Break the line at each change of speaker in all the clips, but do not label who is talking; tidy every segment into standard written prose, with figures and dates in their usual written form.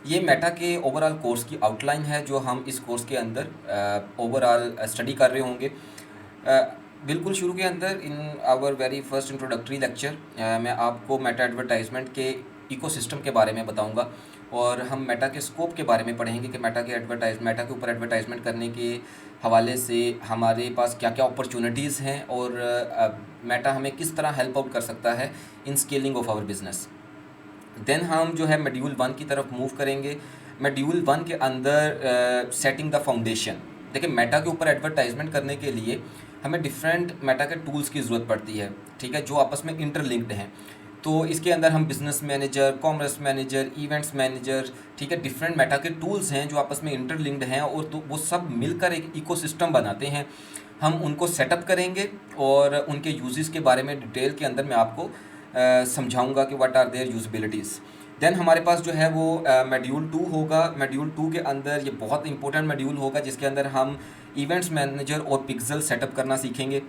ये मेटा के overall course की आउटलाइन है जो हम इस कोर्स के अंदर ओवरऑल स्टडी कर रहे होंगे। बिल्कुल शुरू के अंदर in our very first introductory lecture मैं आपको मेटा एडवर्टाइजमेंट के इकोसिस्टम के बारे में बताऊंगा और हम मेटा के स्कोप के बारे में पढ़ेंगे कि मेटा के ऊपर एडवर्टाइजमेंट करने के हवाले से हमारे पास क्या क्या अपॉर्चुनिटीज़ हैं और मेटा हमें किस तरह हेल्प आउट कर सकता है in scaling of our business. Then हम जो है मॉड्यूल 1 की तरफ मूव करेंगे। मॉड्यूल 1 के अंदर सेटिंग द फाउंडेशन। देखिए मेटा के ऊपर एडवर्टाइजमेंट करने के लिए हमें डिफरेंट मेटा के टूल्स की ज़रूरत पड़ती है, ठीक है, जो आपस में इंटरलिंक्ड हैं। तो इसके अंदर हम business manager, commerce manager, events manager, ठीक है, डिफरेंट मेटा के टूल्स हैं जो आपस में इंटरलिंक्ड हैं और तो वो सब मिलकर एक इकोसिस्टम बनाते हैं। हम उनको सेटअप करेंगे और उनके यूजेस के बारे में डिटेल के अंदर मैं आपको समझाऊंगा कि व्हाट आर देयर यूजबिलिटीज़। देन हमारे पास जो है वो मॉड्यूल 2 होगा। मॉड्यूल 2 के अंदर ये बहुत इंपॉर्टेंट मॉड्यूल होगा जिसके अंदर हम इवेंट्स मैनेजर और पिक्सल सेटअप करना सीखेंगे।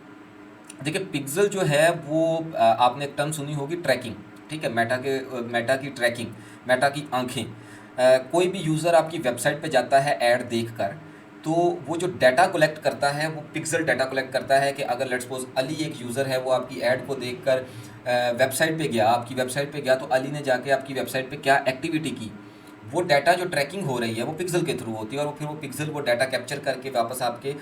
देखिए पिक्सल जो है वो आपने एक टर्म सुनी होगी, ट्रैकिंग, ठीक है, मेटा की ट्रैकिंग, मेटा की आंखें। कोई भी यूज़र आपकी वेबसाइट पे जाता है ऐड देखकर, तो वो जो डाटा कलेक्ट करता है वो पिक्सल डाटा कलेक्ट करता है कि अगर लेट्स सपोज अली एक यूज़र है, वो आपकी ऐड को देखकर वेबसाइट पे गया, आपकी वेबसाइट पे गया, तो अली ने जाके आपकी वेबसाइट पे क्या एक्टिविटी की, वो डाटा जो ट्रैकिंग हो रही है वो पिक्सल के थ्रू होती है और फिर वो पिक्सल वो डाटा कैप्चर करके वापस आपके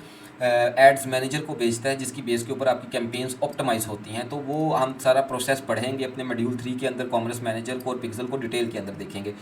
एड्स मैनेजर को भेजता है, जिसकी बेस के ऊपर आपकी कैंपेन्स ऑप्टिमाइज़ होती हैं। तो वो हम सारा प्रोसेस पढ़ेंगे अपने मॉड्यूल 3 के अंदर, कॉमर्स मैनेजर को और पिक्सल को डिटेल के अंदर देखेंगे।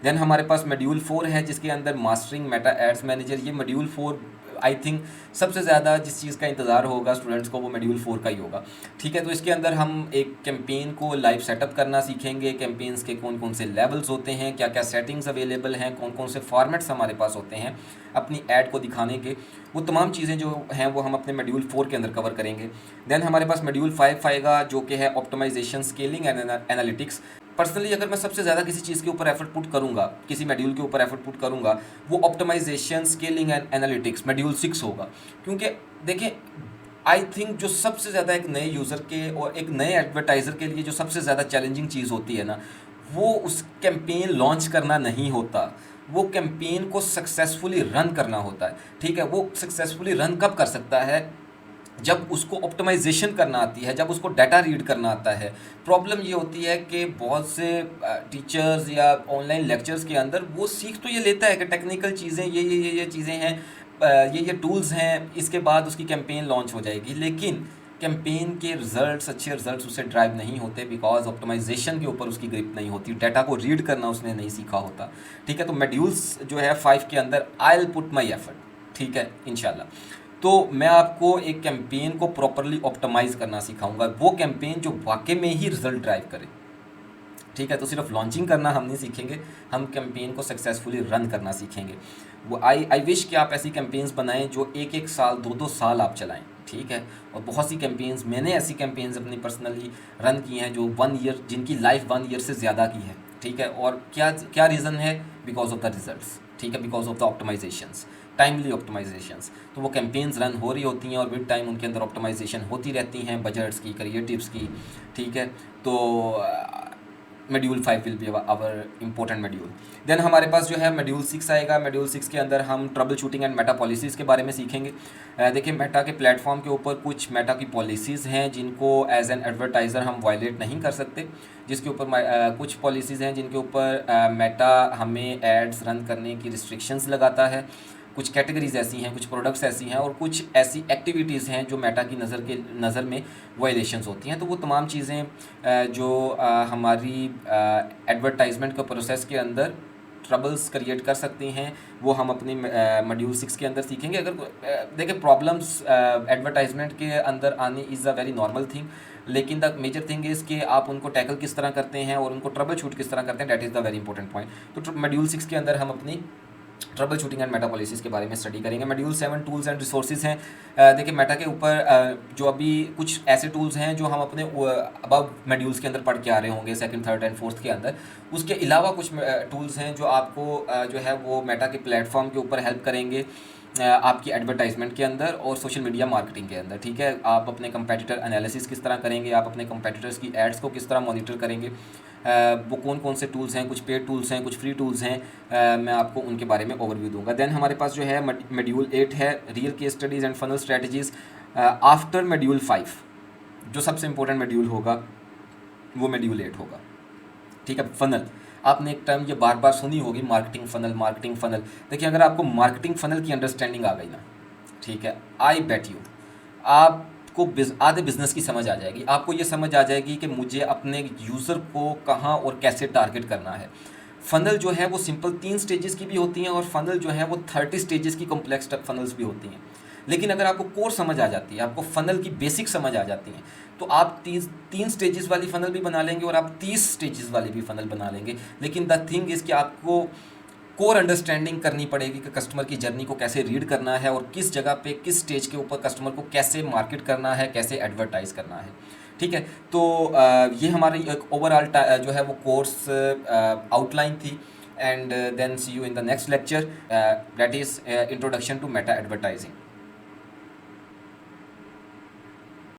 देन हमारे पास मॉड्यूल 4 है जिसके अंदर मास्टरिंग मेटा एड्स मैनेजर। ये मॉड्यूल 4 आई थिंक सबसे ज़्यादा जिस चीज़ का इंतज़ार होगा स्टूडेंट्स को वो मॉड्यूल 4 का ही होगा, ठीक है। तो इसके अंदर हम एक कैंपेन को लाइव सेटअप करना सीखेंगे, कैंपेन्स के कौन कौन से लेवल्स होते हैं, क्या क्या सेटिंग्स अवेलेबल हैं, कौन कौन से फॉर्मेट्स हमारे पास होते हैं अपनी ऐड को दिखाने के, वो तमाम चीज़ें जो हैं वो हम अपने मॉड्यूल 4 के अंदर कवर करेंगे। देन हमारे पास मॉड्यूल 5 आएगा जो कि है optimisation, scaling and analytics. Personally अगर मैं सबसे ज़्यादा किसी चीज़ के ऊपर एफर्ट पुट करूँगा, किसी मॉड्यूल के ऊपर एफर्ट पुट करूँगा, वो optimisation, scaling and analytics module 6 होगा। क्योंकि देखिए आई थिंक जो सबसे ज़्यादा एक नए यूज़र के और एक नए एडवर्टाइज़र के लिए जो सबसे ज़्यादा चैलेंजिंग चीज़ होती है ना, वो उस कैंपेन लॉन्च करना नहीं होता, वो कैंपेन को सक्सेसफुली रन करना होता है, ठीक है। वो सक्सेसफुली रन कब कर सकता है, जब उसको ऑप्टिमाइजेशन करना आती है, जब उसको डाटा रीड करना आता है। प्रॉब्लम ये होती है कि बहुत से टीचर्स या ऑनलाइन लेक्चर्स के अंदर वो सीख तो ये लेता है कि टेक्निकल चीज़ें ये चीज़ें हैं, ये टूल्स हैं, इसके बाद उसकी कैंपेन लॉन्च हो जाएगी, लेकिन कैंपेन के रिजल्ट्स, अच्छे रिजल्ट्स उससे ड्राइव नहीं होते बिकॉज ऑप्टिमाइजेशन के ऊपर उसकी ग्रिप नहीं होती, डाटा को रीड करना उसने नहीं सीखा होता, ठीक है। तो मॉड्यूल्स जो है 5 के अंदर I will put my effort, ठीक है, इंशाल्लाह। तो मैं आपको एक कैंपेन को प्रॉपरली ऑप्टिमाइज़ करना सिखाऊंगा, वो कैंपेन जो वाकई में ही रिजल्ट ड्राइव करे, ठीक है। तो सिर्फ लॉन्चिंग करना हम नहीं सीखेंगे, हम कैंपेन को सक्सेसफुली रन करना सीखेंगे। वो आई विश कि आप ऐसी कैंपेन्स बनाएं जो एक एक साल, दो दो साल आप चलाएं, ठीक है। और बहुत सी कैंपेन्स, मैंने ऐसी कैंपेन्स अपनी पर्सनली रन की हैं जो 1 ईयर, जिनकी लाइफ 1 ईयर से ज़्यादा की है, ठीक है। और क्या क्या रीज़न है, बिकॉज ऑफ द रिजल्ट्स, ठीक है, because of the optimisations, timely optimisations. तो वो कैंपेन्स रन हो रही होती हैं और विद टाइम उनके अंदर ऑप्टिमाइजेशन होती रहती हैं, बजट्स की, क्रिएटिव्स की, ठीक है। तो module 5 will be our important module. Then हमारे पास जो है मॉड्यूल 6 आएगा। मॉड्यूल 6 के अंदर हम trouble shooting and Meta policies के बारे में सीखेंगे। देखिए मेटा के प्लेटफॉर्म के ऊपर कुछ मेटा की पॉलिसीज़ हैं जिनको एज एन एडवर्टाइज़र हम वायलेट नहीं कर सकते, जिसके ऊपर कुछ पॉलिसीज़ हैं जिनके ऊपर मेटा हमें एड्स रन करने की रिस्ट्रिक्शंस लगाता है। कुछ कैटेगरीज ऐसी हैं, कुछ प्रोडक्ट्स ऐसी हैं और कुछ ऐसी एक्टिविटीज़ हैं जो मेटा की नज़र में वायलेशंस होती हैं। तो वो तमाम चीज़ें जो हमारी एडवर्टाइजमेंट के प्रोसेस के अंदर ट्रबल्स क्रिएट कर सकती हैं, वो हम अपने मॉड्यूल 6 के अंदर सीखेंगे। अगर देखिए प्रॉब्लम्स एडवर्टाइजमेंट के अंदर आनी is a very normal thing, लेकिन द मेजर थिंग इज़ कि आप उनको टैकल किस तरह करते हैं और उनको ट्रबल शूट किस तरह करते हैं, that is the very important point. तो मॉड्यूल 6 के अंदर हम अपनी trouble shooting and Meta policies के बारे में स्टडी करेंगे। मॉड्यूल 7 टूल्स एंड रिसोर्सेज हैं। देखिए मेटा के ऊपर जो अभी कुछ ऐसे टूल्स हैं जो हम अपने अबव मॉड्यूल्स के अंदर पढ़ के आ रहे होंगे, सेकंड, थर्ड एंड फोर्थ के अंदर। उसके अलावा कुछ टूल्स हैं जो आपको जो है वो मेटा के प्लेटफॉर्म के ऊपर हेल्प करेंगे आपकी एडवर्टाइजमेंट के अंदर और सोशल मीडिया मार्केटिंग के अंदर, ठीक है। आप अपने कंपेटिटर एनालिसिस किस तरह करेंगे, आप अपने कंपेटिटर्स की एड्स को किस तरह मॉनिटर करेंगे, वो कौन कौन से टूल्स हैं, कुछ पेड टूल्स हैं, कुछ फ्री टूल्स हैं, मैं आपको उनके बारे में ओवरव्यू दूंगा। देन हमारे पास जो है मॉड्यूल 8 है, real case studies and funnel strategies. After module 5 जो सबसे इंपॉर्टेंट मॉड्यूल होगा वो मॉड्यूल 8 होगा। ठीक है, फनल आपने एक टर्म ये बार बार सुनी होगी, मार्केटिंग फ़नल, मार्केटिंग फ़नल। देखिए अगर आपको मार्केटिंग फ़नल की अंडरस्टैंडिंग आ गई ना, ठीक है, आई बेट यू आपको आधे बिजनेस की समझ आ जाएगी। आपको ये समझ आ जाएगी कि मुझे अपने यूज़र को कहाँ और कैसे टारगेट करना है। फ़नल जो है वो सिंपल 3 स्टेजेस की भी होती हैं और फ़नल जो है वो 30 स्टेजेस की कॉम्प्लेक्स फ़नल्स भी होती हैं। लेकिन अगर आपको कोर समझ आ जाती है, आपको फ़नल की बेसिक समझ आ जाती है, तो आप तीन स्टेजेस वाली फ़नल भी बना लेंगे और आप 30 स्टेजेस वाली भी फ़नल बना लेंगे। लेकिन द थिंग इज़ कि आपको कोर अंडरस्टैंडिंग करनी पड़ेगी कि कस्टमर की जर्नी को कैसे रीड करना है और किस जगह पे किस स्टेज के ऊपर कस्टमर को कैसे मार्केट करना है, कैसे एडवर्टाइज़ करना है। ठीक है, तो ये हमारी एक ओवरऑल जो है वो कोर्स आउटलाइन थी। And then see you in the next lecture, that is introduction to Meta advertising.